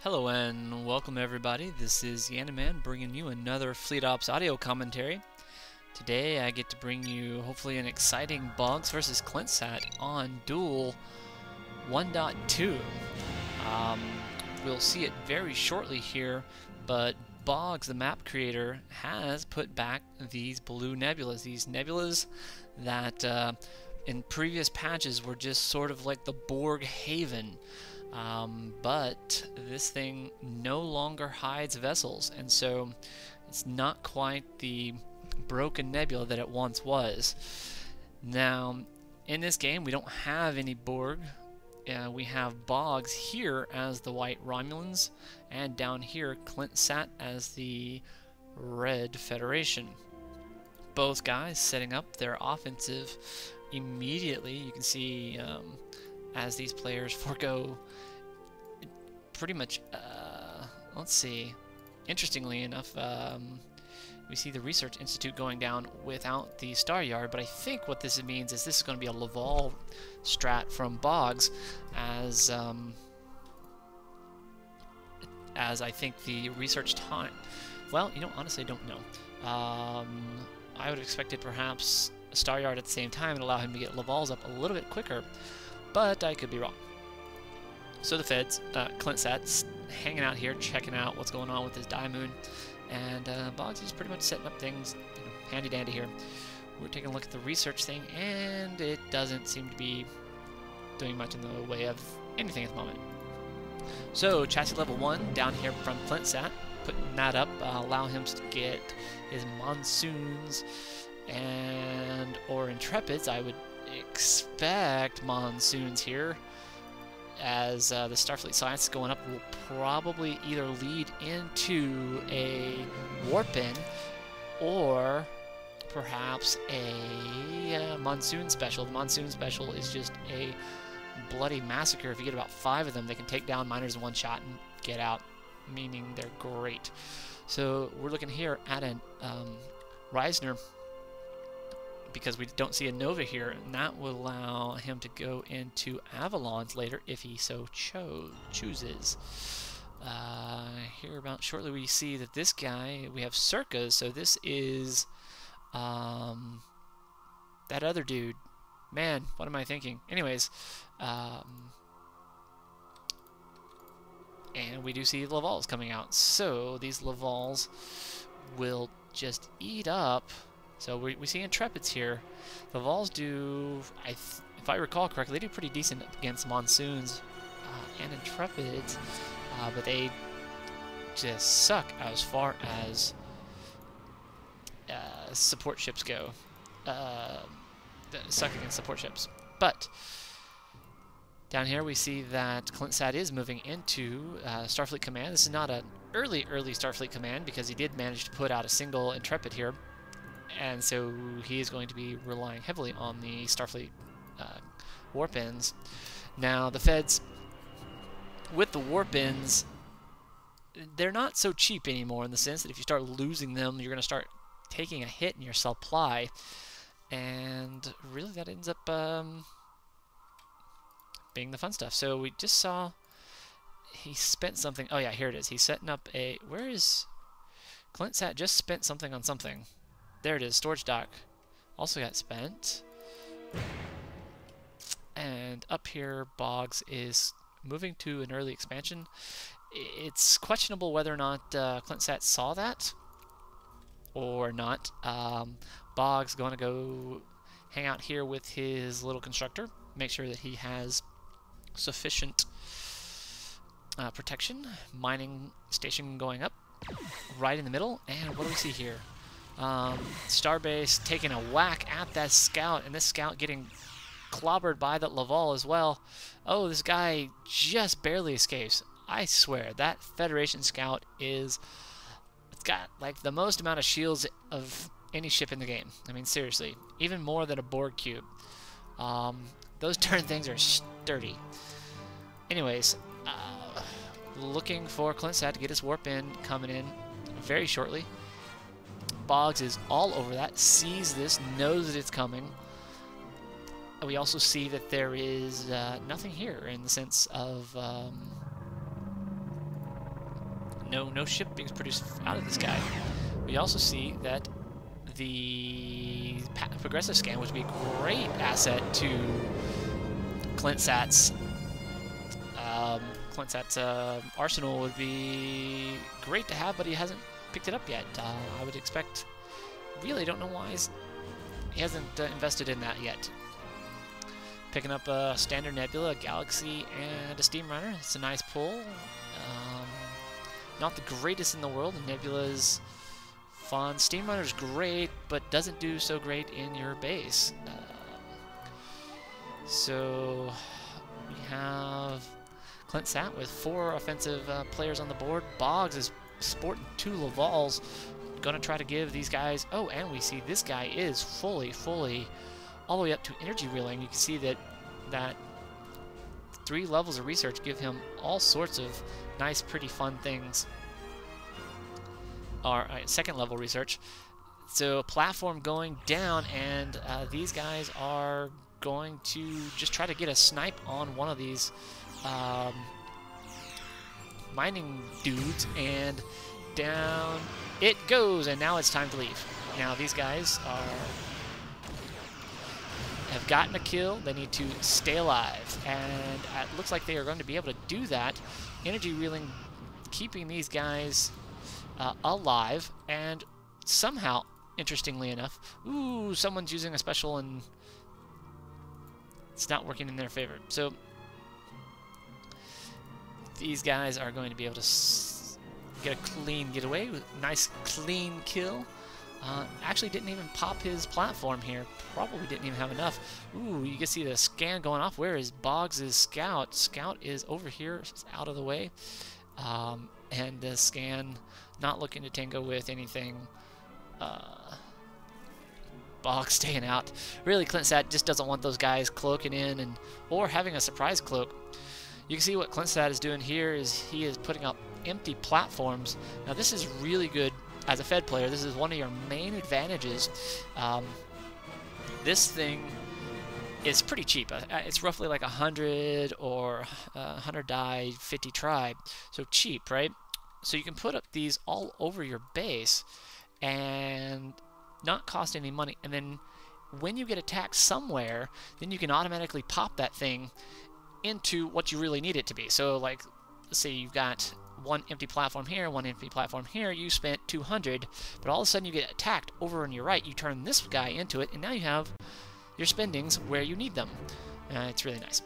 Hello and welcome everybody, this is Yanaman bringing you another Fleet Ops audio commentary. Today I get to bring you hopefully an exciting Boggz versus Clintsat on Duel 1.2. We'll see it very shortly here, but Boggz, the map creator, has put back these blue nebulas. These nebulas that in previous patches were just sort of like the Borg haven. But this thing no longer hides vessels, and so it's not quite the broken nebula that it once was. Now, in this game, we don't have any Borg. We have Boggz here as the white Romulans, and down here Clintsat as the red Federation. Both guys setting up their offensive immediately. You can see as these players forego pretty much, let's see, interestingly enough, we see the Research Institute going down without the Star Yard, but I think what this means is this is going to be a Laval strat from Boggz, as I think the research time, well, you know, honestly I don't know. I would have expected perhaps a Star Yard at the same time and allow him to get Lavals up a little bit quicker, but I could be wrong. So the Feds, Clintsat's hanging out here, checking out what's going on with his Daimoon, and Boggz is pretty much setting up things, you know, handy-dandy here. We're taking a look at the research thing, and it doesn't seem to be doing much in the way of anything at the moment. So chassis level 1 down here from Clintsat, putting that up, allow him to get his monsoons and or intrepids. I would expect monsoons here, as the Starfleet science going up will probably either lead into a warp-in or perhaps a monsoon special. The monsoon special is just a bloody massacre. If you get about 5 of them, they can take down miners in one shot and get out, meaning they're great. So we're looking here at an Reisner, because we don't see a Nova here, and that will allow him to go into Avalons later if he so chooses. Here about shortly we see that this guy, we have Circas, so this is that other dude. Man, what am I thinking? Anyways, and we do see Lavals coming out, so these Lavals will just eat up. So we see Intrepids here. The Vols do, if I recall correctly, they do pretty decent against Monsoons and Intrepids, but they just suck as far as support ships go. Suck against support ships. But down here we see that Clintsat is moving into Starfleet Command. This is not an early Starfleet Command, because he did manage to put out a single Intrepid here. And so he is going to be relying heavily on the Starfleet warp-ins. Now, the Feds, with the warp-ins, they're not so cheap anymore, in the sense that if you start losing them, you're going to start taking a hit in your supply. And really that ends up being the fun stuff. So we just saw he spent something. Oh yeah, here it is. He's setting up a... Where is... Clintsat just spent something on something. There it is, storage dock also got spent. And up here, Boggz is moving to an early expansion. It's questionable whether or not Clintsat saw that or not. Boggz going to go hang out here with his little constructor, make sure that he has sufficient protection. Mining station going up right in the middle. And what do we see here? Starbase taking a whack at that scout, and this scout getting clobbered by that Laval as well. Oh, this guy just barely escapes. I swear, that Federation scout is... It's got, like, the most amount of shields of any ship in the game. I mean, seriously. Even more than a Borg cube. Those darn things are sturdy. Anyways, looking for Clintsat to get his warp in, coming in very shortly. Boggz is all over that, sees this, knows that it's coming. We also see that there is nothing here in the sense of no ship being produced out of this guy. We also see that the progressive scan, which would be a great asset to Clintsat's arsenal, would be great to have, but he hasn't picked it up yet. I would expect. Really, don't know why he hasn't invested in that yet. Picking up a standard nebula, a galaxy, and a steam runner. It's a nice pull. Not the greatest in the world. The nebula's fun. Steam runner's great, but doesn't do so great in your base. So we have Clintsat with 4 offensive players on the board. Boggz is sporting 2 Lavals. Gonna try to give these guys. Oh, and we see this guy is fully all the way up to energy reeling. You can see that 3 levels of research give him all sorts of nice, pretty fun things. Or second level research. So platform going down, and these guys are going to just try to get a snipe on one of these mining dudes, and down it goes, and now it's time to leave. Now these guys have gotten a kill. They need to stay alive, and it looks like they are going to be able to do that. Energy reeling, keeping these guys alive, and somehow, interestingly enough, ooh, someone's using a special and it's not working in their favor. So these guys are going to be able to get a clean getaway with nice clean kill. Actually didn't even pop his platform here. Probably didn't even have enough. Ooh, you can see the scan going off. Where is Boggz' scout? Scout is over here, out of the way. And the scan not looking to tango with anything. Boggz staying out. Really, Clintsat just doesn't want those guys cloaking in or having a surprise cloak. You can see what Clintsat is doing here is he is putting up empty platforms. Now this is really good as a Fed player. This is one of your main advantages. This thing is pretty cheap. It's roughly like 100 or 100 die, 50 tribe. So cheap, right? So you can put up these all over your base and not cost any money. And then when you get attacked somewhere, then you can automatically pop that thing into what you really need it to be. So like, let's say you've got one empty platform here, one empty platform here, you spent 200, but all of a sudden you get attacked over on your right, you turn this guy into it, and now you have your spendings where you need them. It's really nice.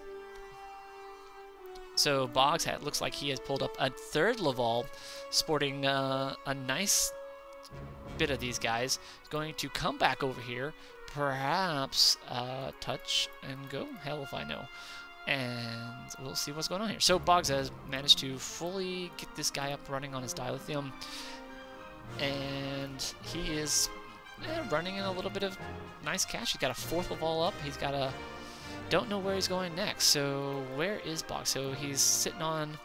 So Boggz looks like he has pulled up a 3rd Laval, sporting a nice bit of these guys. He's going to come back over here, perhaps touch and go, hell if I know. And we'll see what's going on here. So Boggz has managed to fully get this guy up running on his dilithium, and he is running in a little bit of nice cash. He's got a 4th Laval up. He's got a... don't know where he's going next. So where is Boggz? So he's sitting on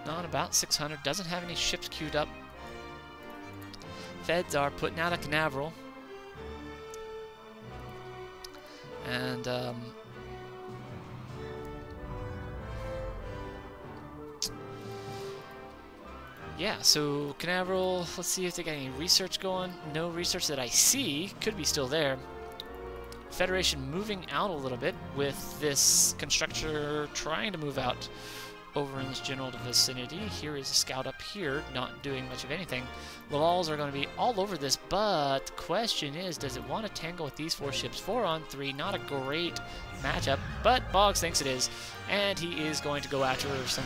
about 600. Doesn't have any ships queued up. Feds are putting out a Canaveral. And yeah, so Canaveral, let's see if they got any research going. No research that I see. Could be still there. Federation moving out a little bit with this constructor trying to move out over in this general vicinity. Here is a scout up here, not doing much of anything. Lavals are going to be all over this, but the question is, does it want to tangle with these 4 ships? 4 on 3, not a great matchup, but Boggz thinks it is, and he is going to go after some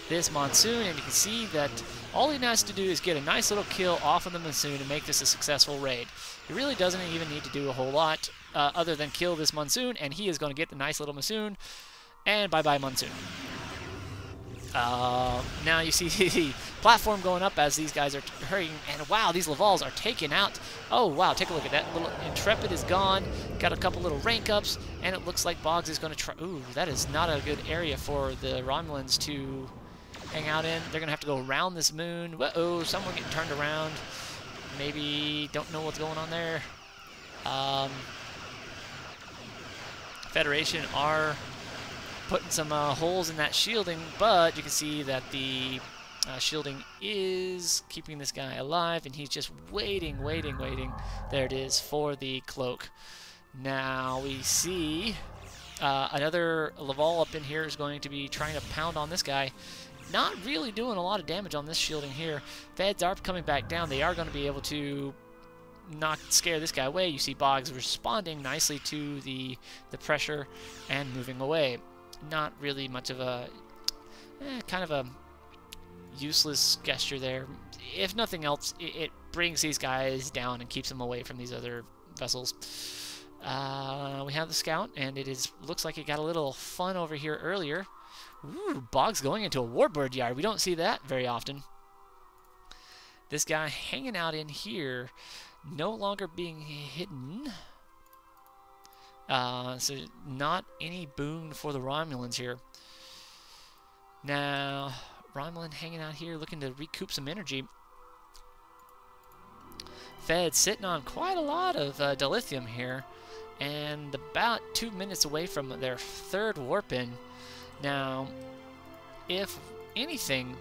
this monsoon, and you can see that all he has to do is get a nice little kill off of the monsoon and make this a successful raid. He really doesn't even need to do a whole lot other than kill this monsoon, and he is going to get the nice little monsoon. And bye-bye, monsoon. Now you see the platform going up as these guys are hurrying, and wow, these Lavals are taken out. Oh, wow, take a look at that. Little Intrepid is gone. Got a couple little rank ups, and it looks like Boggz is going to try... Ooh, that is not a good area for the Romulans to hang out in. They're going to have to go around this moon. Uh-oh, someone getting turned around. Maybe don't know what's going on there. Federation are putting some holes in that shielding, but you can see that the shielding is keeping this guy alive, and he's just waiting. There it is for the cloak. Now we see another Laval up in here is going to be trying to pound on this guy. Not really doing a lot of damage on this shielding here. Feds are coming back down. They are going to be able to scare this guy away. You see Boggz responding nicely to the pressure and moving away. Not really much of a kind of a useless gesture there. If nothing else, it brings these guys down and keeps them away from these other vessels. We have the scout, and looks like it got a little fun over here earlier. Ooh, Boggz going into a warbird yard. We don't see that very often. This guy hanging out in here, no longer being hidden. So not any boon for the Romulans here. Now, Romulan hanging out here looking to recoup some energy. Fed sitting on quite a lot of dilithium here, and about 2 minutes away from their third warp-in. Now, if anything,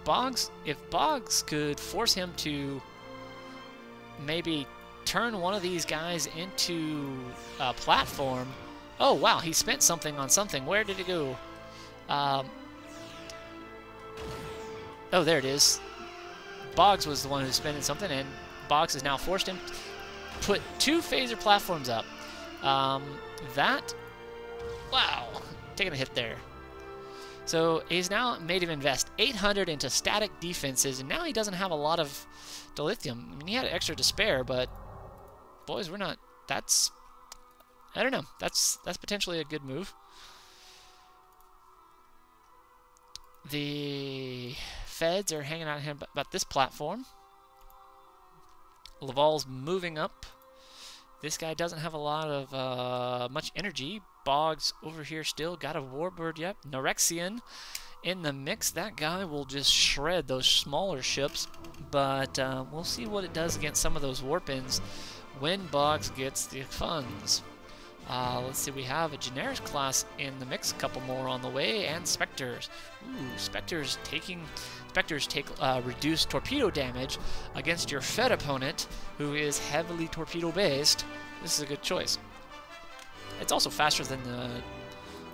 if Boggz could force him to maybe turn one of these guys into a platform. Oh, wow, he spent something on something. Where did it go? Oh, there it is. Boggz was the one who spent something, and Boggz has now forced him to put 2 phaser platforms up. Wow, taking a hit there. So he's now made him invest 800 into static defenses, and now he doesn't have a lot of dilithium. I mean, he had extra to spare, but boys, we're not. That's, I don't know. That's potentially a good move. The Feds are hanging out here about this platform. Laval's moving up. This guy doesn't have a lot of much energy. Boggz over here still got a warbird. Yep, Norexian in the mix. That guy will just shred those smaller ships, but we'll see what it does against some of those warp-ins when Boggz gets the funds. Let's see, we have a Generis class in the mix, a couple more on the way, and Spectres. Ooh, Spectres take reduced torpedo damage against your Fed opponent, who is heavily torpedo-based. This is a good choice. It's also faster than the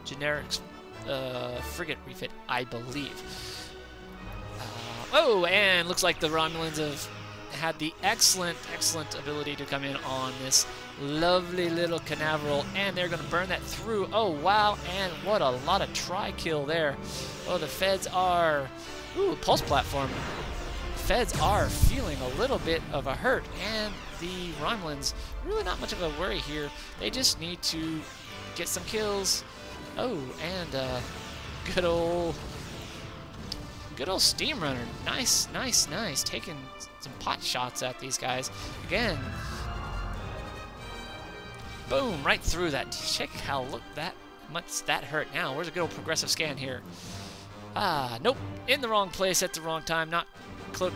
Generis frigate refit, I believe. Oh, and looks like the Romulans have had the excellent ability to come in on this lovely little Canaveral, and they're going to burn that through. Oh, wow, and what a lot of tri-kill there. Oh, the Feds are... Ooh, pulse platform. Feds are feeling a little bit of a hurt, and the Romulans, really not much of a worry here. They just need to get some kills. Oh, and good old Steam Runner. Nice. Taking some pot shots at these guys. Again, boom, right through that. Check how much that hurt. Now, where's a good old progressive scan here? Ah, nope, in the wrong place at the wrong time. Not cloak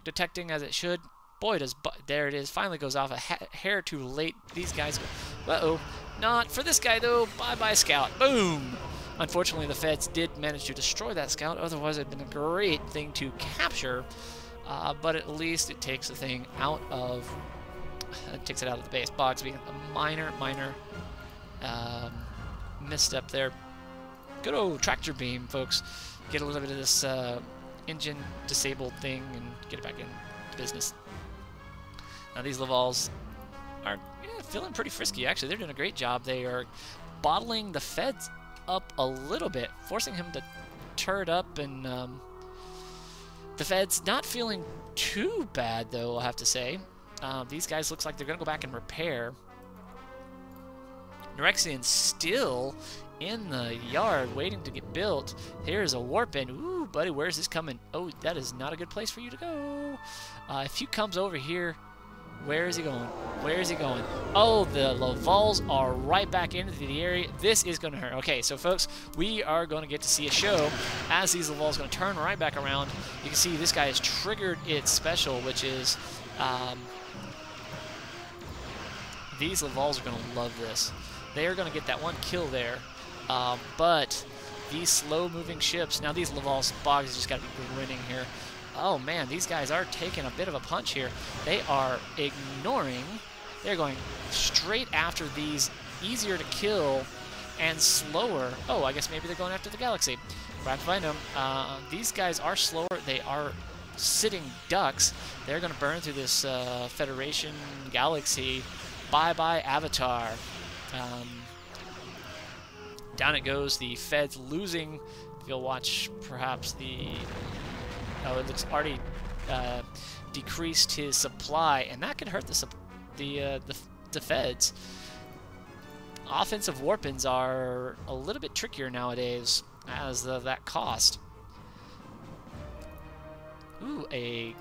detecting as it should. Boy, there it is. Finally goes off a hair too late. These guys, uh-oh. Not for this guy, though. Bye-bye, Scout. Boom. Unfortunately, the Feds did manage to destroy that Scout. Otherwise, it would have been a great thing to capture. But at least it takes the thing out of... takes it out of the base. Boggz being a minor misstep there. Good old tractor beam, folks. Get a little bit of this engine disabled thing and get it back in business. Now these Lavals are feeling pretty frisky, actually. They're doing a great job. They are bottling the Feds up a little bit, forcing him to turret up, and the Feds not feeling too bad, though, I'll have to say. These guys looks like they're going to go back and repair. Norexian still in the yard waiting to get built. Here's a warp-in. Ooh, buddy, where's this coming? Oh, that is not a good place for you to go. If he comes over here, where is he going? Where is he going? Oh, the Lavals are right back into the area. This is going to hurt. Okay, so folks, we are going to get to see a show as these Lavals are going to turn right back around. You can see this guy has triggered its special, which is... these Lavals are going to love this. They are going to get that one kill there. But these slow-moving ships. Now these Laval's Boggz just got to be grinning here. Oh man, these guys are taking a bit of a punch here. They are ignoring. They're going straight after these easier to kill and slower. Oh, I guess maybe they're going after the Galaxy. We'll have to find them. These guys are slower. They are sitting ducks. They're going to burn through this Federation Galaxy. Bye-bye, Avatar. Down it goes. The Fed's losing. If you'll watch, perhaps the... Oh, it looks already decreased his supply, and that could hurt the Feds. Offensive warpins are a little bit trickier nowadays as of that cost. Ooh, a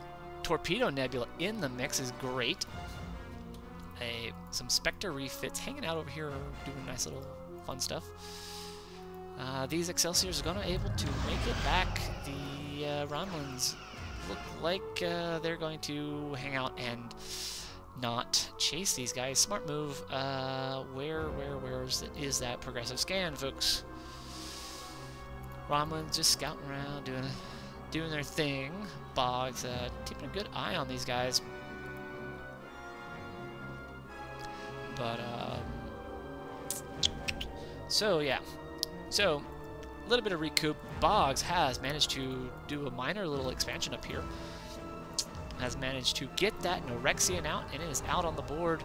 torpedo nebula in the mix is great. Some Spectre refits hanging out over here doing nice little fun stuff. These Excelsiors are going to be able to make it back. The Romulans look like they're going to hang out and not chase these guys. Smart move. Where is that progressive scan, folks? Romulans just scouting around, doing their thing. Boggz keeping a good eye on these guys. But so yeah, so a little bit of recoup. Boggz has managed to do a minor little expansion up here. Has managed to get that Norexian out, and it is out on the board.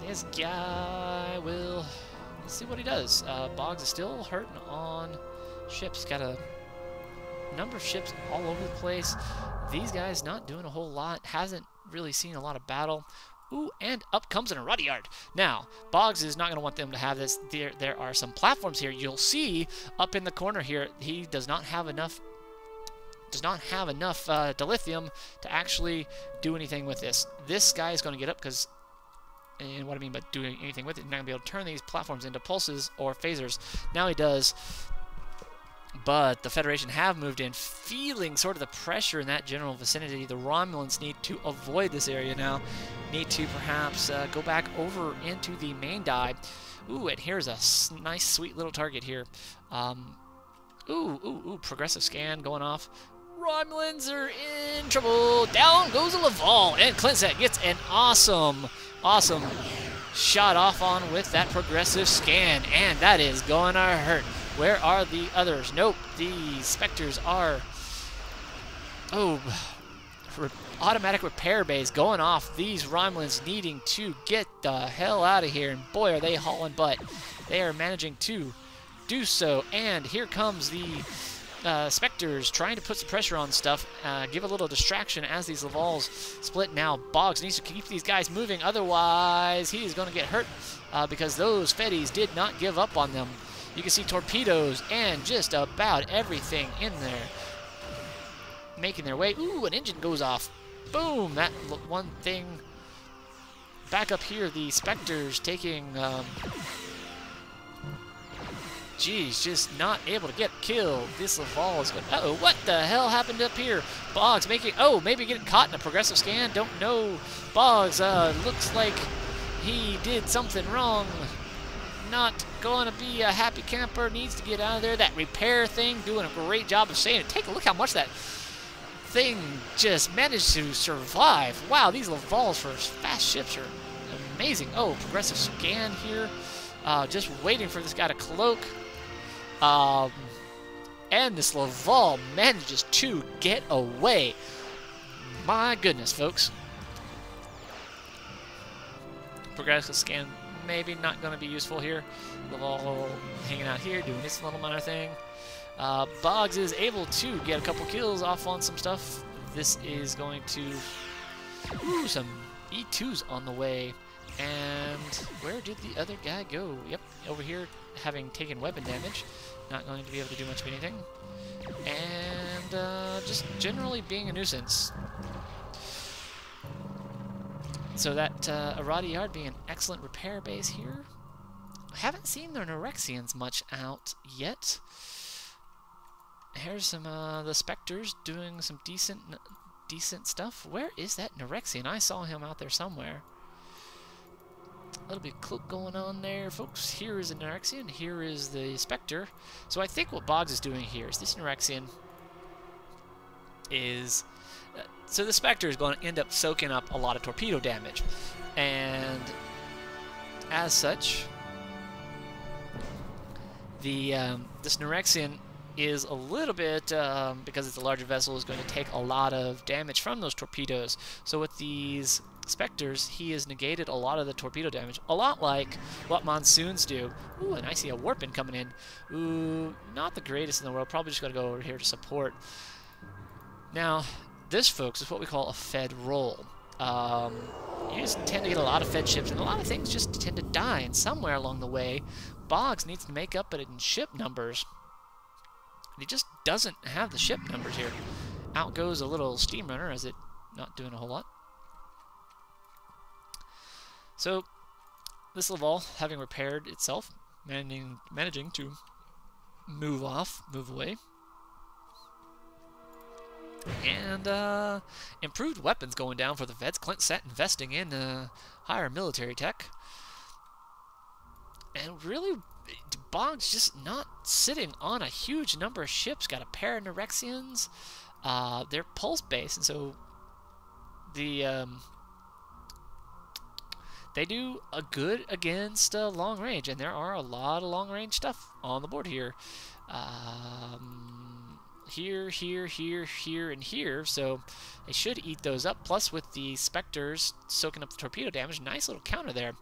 This guy will... Let's see what he does. Boggz is still hurting on ships. Got a number of ships all over the place. These guys not doing a whole lot. Hasn't really seen a lot of battle. Ooh, and up comes an Armada yard. Now, Boggz is not going to want them to have this. There are some platforms here. You'll see up in the corner here, he does not have enough dilithium to actually do anything with this. This guy is going to get up because, and what I mean by doing anything with it, he's not going to be able to turn these platforms into pulses or phasers. Now he does, but the Federation have moved in, feeling sort of the pressure in that general vicinity. The Romulans need to avoid this area now. Need to perhaps go back over into the main dive. Ooh, and here's a nice, sweet little target here. Ooh, progressive scan going off. Romulans are in trouble. Down goes a Laval, and Clintsat gets an awesome shot off on with that progressive scan, and that is going to hurt. Where are the others? Nope, the Spectres are... Oh, automatic repair bays going off. These Romulans needing to get the hell out of here, and boy, are they hauling butt. They are managing to do so, and here comes the Spectres trying to put some pressure on stuff, give a little distraction as these Lavals split. Now Boggz needs to keep these guys moving, otherwise he is going to get hurt because those Feddies did not give up on them. You can see torpedoes and just about everything in there making their way. Ooh, an engine goes off. Boom! That one thing. Back up here, the Spectres taking... Geez, just not able to get killed. This Laval is going... Uh-oh, what the hell happened up here? Boggz making... Oh, maybe getting caught in a progressive scan. Don't know. Boggz looks like he did something wrong. Not going to be a happy camper. Needs to get out of there. That repair thing doing a great job of saving it. Take a look how much that thing just managed to survive. Wow, these Lavals for fast ships are amazing. Oh, progressive scan here. Just waiting for this guy to cloak. And this Laval manages to get away. My goodness, folks. Progressive scan maybe not going to be useful here. Laval hanging out here, doing this little minor thing. Boggz is able to get a couple kills off on some stuff. This is going to... Ooh, some E2s on the way. And where did the other guy go? Yep, over here, having taken weapon damage. Not going to be able to do much of anything. And just generally being a nuisance. So that Armada yard being an excellent repair base here. I haven't seen the Norexians much out yet. Here's some the Spectres doing some decent stuff. Where is that Norexian? I saw him out there somewhere. A little bit of cloak going on there, folks. Here is an Nerexian, here is the Spectre. So I think what Boggz is doing here is this Nerexian is... so the Spectre is going to end up soaking up a lot of torpedo damage. And as such, the this Nerexian is a little bit, because it's a larger vessel, is going to take a lot of damage from those torpedoes. So with these Spectres, he has negated a lot of the torpedo damage, a lot like what monsoons do. Ooh, and I see a warpin coming in. Ooh, not the greatest in the world. Probably just got to go over here to support. Now, this, folks, is what we call a fed roll. You just tend to get a lot of fed ships, and a lot of things just tend to die, and somewhere along the way, Boggz needs to make up it in ship numbers. He just doesn't have the ship numbers here. Out goes a little steam runner, as it not doing a whole lot. So, this Laval, having repaired itself, managing to move away. And improved weapons going down for the Feds. Clintsat investing in higher military tech. And really, Boggz just not sitting on a huge number of ships. Got a pair of Nerexians. They're pulse based, and so the they do a good against long range, and there are a lot of long range stuff on the board here. Here, and here, so they should eat those up. Plus, with the Spectres soaking up the torpedo damage, nice little counter there.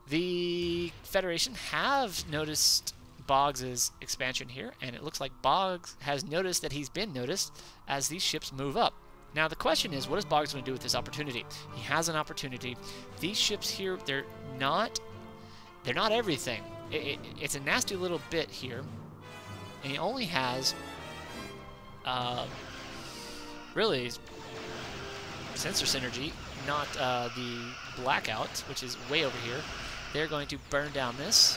The Federation have noticed Boggz' expansion here, and it looks like Boggz has noticed that he's been noticed as these ships move up. Now, the question is, what is Boggz going to do with this opportunity? He has an opportunity. These ships here, they're not everything. It's a nasty little bit here, and he only has really sensor synergy, not the blackout, which is way over here. They're going to burn down this.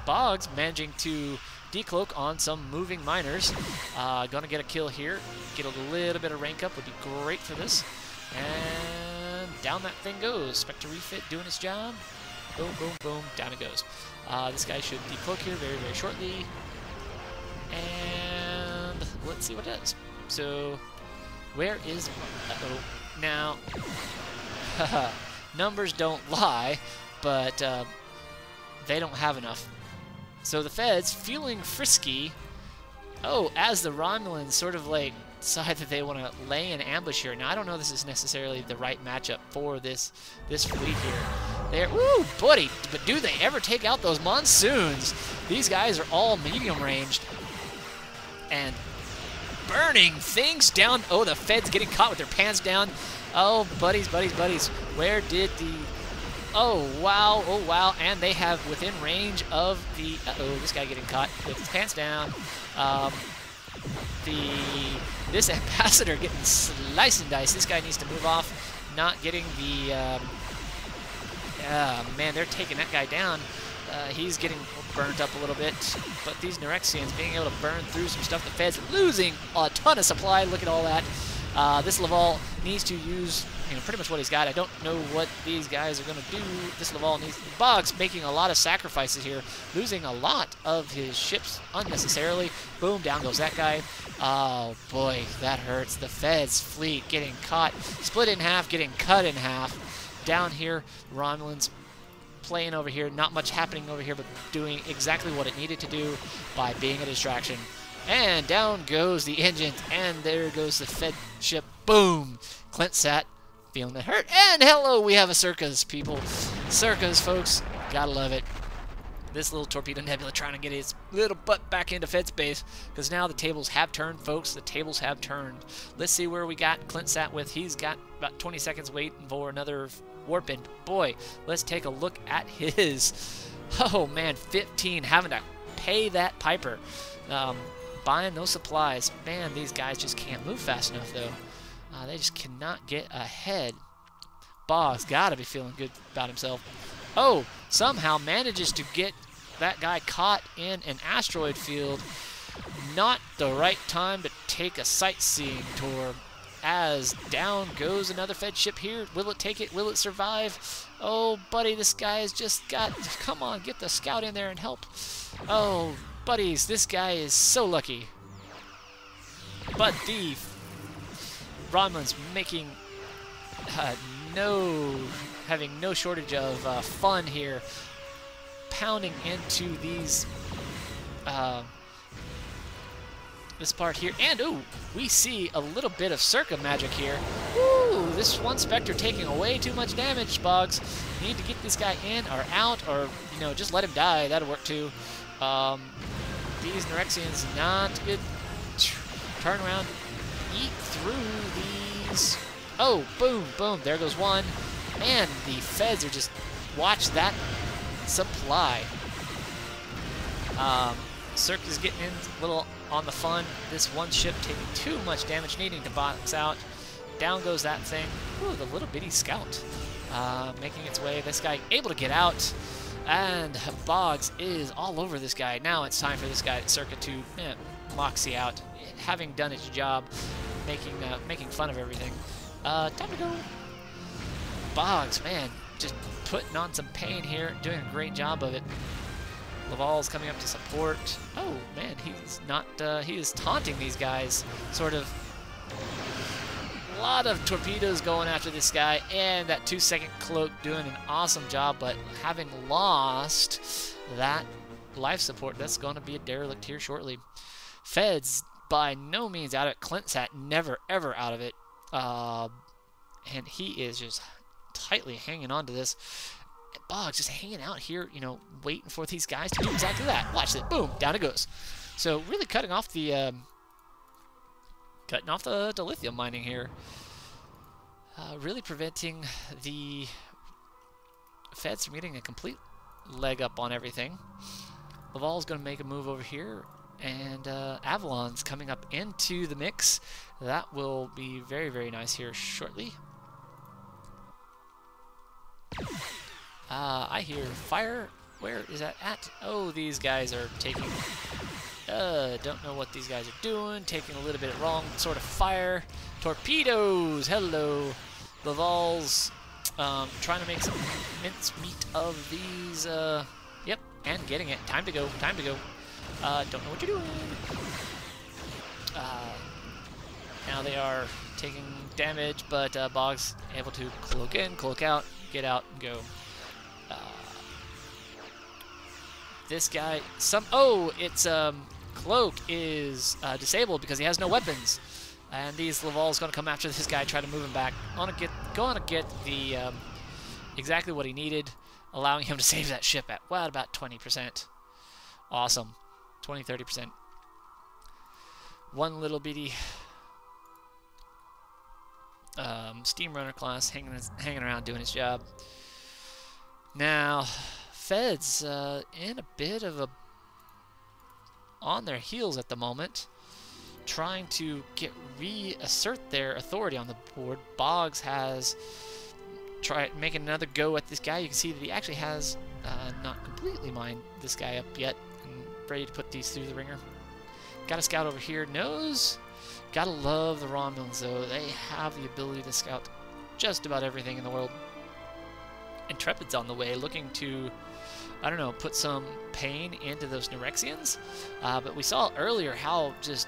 Boggz managing to decloak on some moving miners. Gonna get a kill here. Get a little bit of rank up would be great for this. And down that thing goes. Spectre refit doing its job. Boom, boom, boom. Down it goes. This guy should decloak here very, very shortly. And let's see what it does. So, where is... uh-oh. Now, numbers don't lie, but they don't have enough. So the Feds, feeling frisky, as the Romulans sort of like decide that they want to lay an ambush here. Now, I don't know if this is necessarily the right matchup for this fleet here. Woo, buddy, but do they ever take out those monsoons? These guys are all medium ranged. And burning things down. Oh, the Feds getting caught with their pants down. Oh, buddies. Where did the... Oh, wow. And they have within range of the... this guy getting caught with his pants down. This ambassador getting sliced and diced. This guy needs to move off. Not getting the... man, they're taking that guy down. He's getting burnt up a little bit, but these Nerexians being able to burn through some stuff. The Feds losing a ton of supply. Look at all that. This Laval needs to use, pretty much what he's got. I don't know what these guys are going to do. This Laval needs... Boggz making a lot of sacrifices here, losing a lot of his ships unnecessarily. Boom, down goes that guy. Oh, boy, that hurts. The Feds fleet getting caught, split in half, getting cut in half. Down here, Romulans playing over here, not much happening over here, but doing exactly what it needed to do by being a distraction. And down goes the engine, and there goes the Fed ship. Boom! Clintsat feeling it hurt. And hello, we have a Circus, people. Circus, folks. Gotta love it. This little torpedo nebula trying to get his little butt back into Fed space, because now the tables have turned, folks. The tables have turned. Let's see where we got Clintsat with. He's got about 20 seconds waiting for another warping. Boy, let's take a look at his... Oh, man, 15. Having to pay that piper. Buying those supplies. Man, these guys just can't move fast enough, though. They just cannot get ahead. Boggz gotta be feeling good about himself. Oh, somehow manages to get that guy caught in an asteroid field. Not the right time to take a sightseeing tour. as down goes another Fed ship here. Will it take it? Will it survive? Oh, buddy, this guy has just got... Come on, get the scout in there and help. Oh, buddies, this guy is so lucky. But the Romulan's making having no shortage of fun here, pounding into these this part here, and ooh, we see a little bit of Circa magic here. Ooh, this one Spectre taking way too much damage, Boggz. Need to get this guy in or out, or you know, just let him die. That'll work too. These Nerexians not good. Turn around, eat through these. Oh, boom, boom. There goes one. Man, the Feds are just watch that supply. Circa's getting in a little on the fun. This one ship taking too much damage, needing to box out. Down goes that thing. Ooh, the little bitty scout making its way. This guy able to get out. And Boggz is all over this guy. Now it's time for this guy, Circa, to moxie out. Having done its job, making fun of everything. Time to go. Boggz, man, just putting on some pain here, doing a great job of it. Laval's coming up to support. Oh, man, he's not, he is taunting these guys, sort of. A lot of torpedoes going after this guy, and that 2-second cloak doing an awesome job, but having lost that life support, that's going to be a derelict here shortly. Feds, by no means out of it. Clintsat, never, ever out of it. And he is just tightly hanging on to this. Boggz just hanging out here, you know, waiting for these guys to do exactly that. Watch it. Boom. Down it goes. So really cutting off the lithium mining here. Really preventing the Feds from getting a complete leg up on everything. Laval's going to make a move over here. And Avalon's coming up into the mix. That will be very, very nice here shortly. I hear fire. Where is that at? Oh, these guys are taking... don't know what these guys are doing. Taking a little bit wrong sort of fire. Torpedoes! Hello. Laval's trying to make some mincemeat of these... Yep, and getting it. Time to go. Time to go. Don't know what you're doing. Now they are taking damage, but Boggz able to cloak in, cloak out, get out, and go. This guy, it's cloak is disabled because he has no weapons, and these Laval's going to come after this guy, try to move him back. Going to get the exactly what he needed, allowing him to save that ship at about 20%. Awesome. 20-30%. One little bitty steam runner class hanging around doing his job. Now, Feds in a bit of a on their heels at the moment, trying to reassert their authority on the board. Boggz has tried making another go at this guy. You can see that he actually has not completely mined this guy up yet. Ready to put these through the ringer. Got a scout over here. Knows. Gotta love the Romulans, though. They have the ability to scout just about everything in the world. Intrepid's on the way, looking to, I don't know, put some pain into those Nerexians. But we saw earlier how just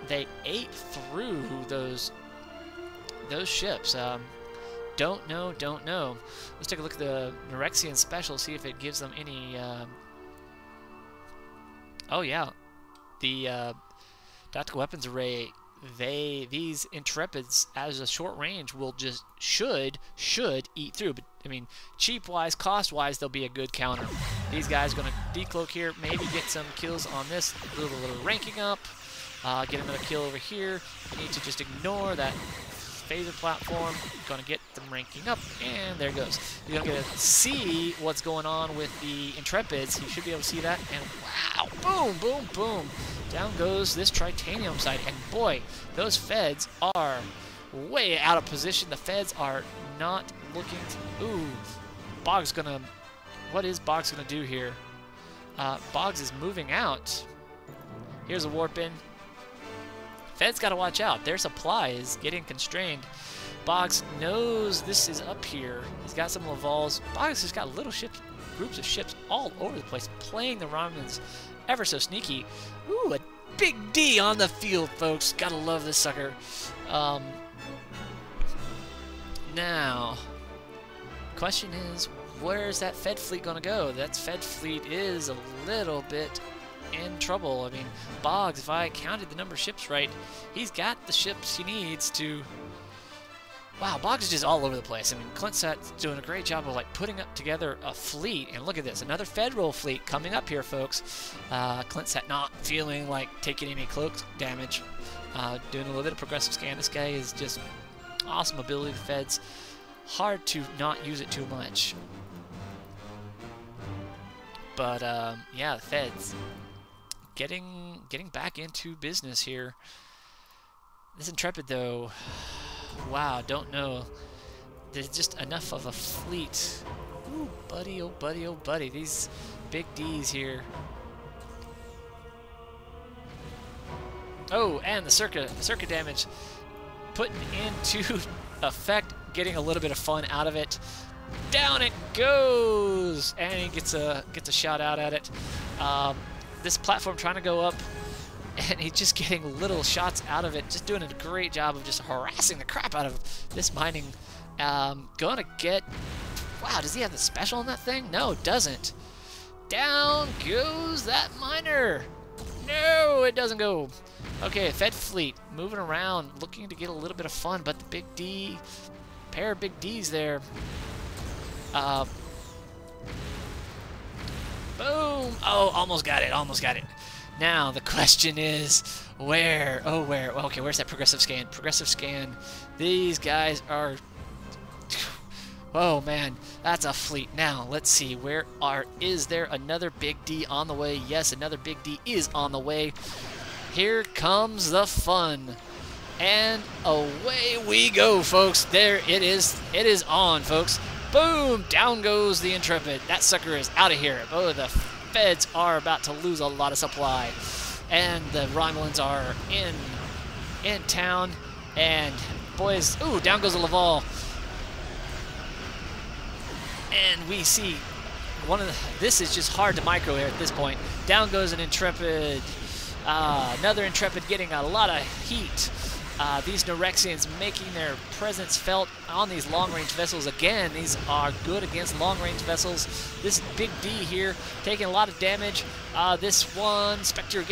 they ate through those ships. Don't know. Let's take a look at the Nerexian special, see if it gives them any... Oh yeah, the tactical weapons array. These Intrepids as a short range will just should eat through. But I mean, cheap wise, cost wise, they'll be a good counter. These guys are gonna decloak here, maybe get some kills on this. Little ranking up, get another kill over here. You need to just ignore that phaser platform. Gonna get them ranking up, and there it goes. You're gonna get to see what's going on with the Intrepids. You should be able to see that, and wow, boom, boom, boom. Down goes this Tritanium side, and boy, those Feds are way out of position. The Feds are not looking to... Ooh, Boggz gonna... What is Boggz gonna do here? Boggz is moving out. Here's a warp in. Fed's got to watch out. Their supply is getting constrained. Boggz knows this is up here. He's got some Lavals. Boggz has got little ships, groups of ships all over the place, playing the Romulans ever so sneaky. Ooh, a big D on the field, folks. Gotta love this sucker. Now, question is, where's that Fed fleet gonna go? That Fed fleet is a little bit in trouble. I mean, Boggz, if I counted the number of ships right, he's got the ships he needs to... Wow, Boggz is just all over the place. I mean, Clintsat's doing a great job of like putting up together a fleet. And look at this, another Federal fleet coming up here, folks. Clintsat not feeling like taking any cloak damage. Doing a little bit of progressive scan. This guy is just awesome ability. The Feds, hard to not use it too much. But yeah, the Feds getting back into business here. This Intrepid though. Wow, don't know. There's just enough of a fleet. Ooh, buddy, oh buddy, oh buddy. These big D's here. Oh, and the circa damage putting into effect, getting a little bit of fun out of it. Down it goes, and he gets a shot out at it. This platform trying to go up, and he's just getting little shots out of it, just doing a great job of just harassing the crap out of this mining. Gonna get... Wow, does he have the special on that thing? No, doesn't. Down goes that miner. No, it doesn't go. Okay, Fed fleet moving around, looking to get a little bit of fun, but the big D, pair of big Ds there. Boom! Oh, almost got it, almost got it. Now, the question is, where? Oh, where? Okay, where's that progressive scan? Progressive scan. These guys are... Oh, man, that's a fleet. Now, let's see. Is there another big D on the way? Yes, another big D is on the way. Here comes the fun. And away we go, folks. There it is. It is on, folks. Boom! Down goes the Intrepid. That sucker is out of here. Oh, the Feds are about to lose a lot of supply, and the Romulans are in town, and boys, ooh, down goes the Laval, and we see this is just hard to micro here at this point. Down goes an Intrepid, another Intrepid getting a lot of heat. These Norexians making their presence felt on these long-range vessels. Again, these are good against long-range vessels. This big D here taking a lot of damage. This one, Spectre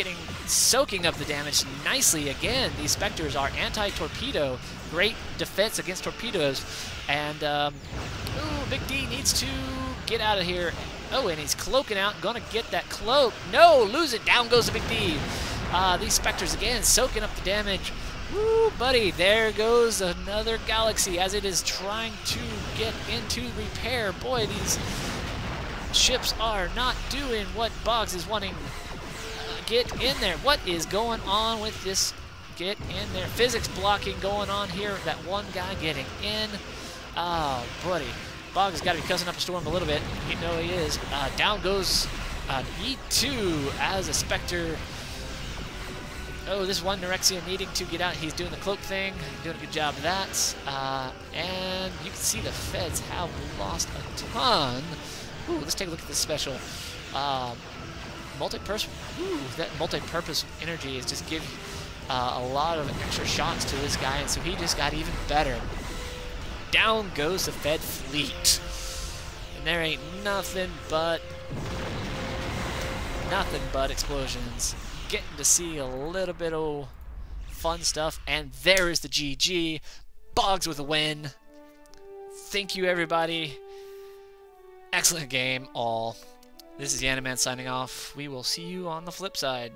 soaking up the damage nicely. Again, these Spectres are anti-torpedo. Great defense against torpedoes. And, ooh, big D needs to get out of here. Oh, and he's cloaking out. Gonna get that cloak. No, lose it. Down goes the big D. These Spectres, again, soaking up the damage. Woo, buddy, there goes another Galaxy as it is trying to get into repair. Boy, these ships are not doing what Boggz is wanting. Get in there. What is going on with this? Get in there. Physics blocking going on here. That one guy getting in. Oh, buddy. Boggz has got to be cussing up a storm a little bit. You know he is. Down goes E2 as a Spectre. Oh, this one Norexian needing to get out. He's doing the cloak thing, doing a good job of that. And you can see the Feds have lost a ton. Ooh, let's take a look at this special. Multi-purpose. Ooh, that multi-purpose energy is just giving a lot of extra shots to this guy, and so he just got even better. Down goes the Fed fleet, and there ain't nothing but explosions. Getting to see a little bit of fun stuff, and there is the GG. Boggz with a win. Thank you, everybody. Excellent game, all. This is Yanaman signing off. We will see you on the flip side.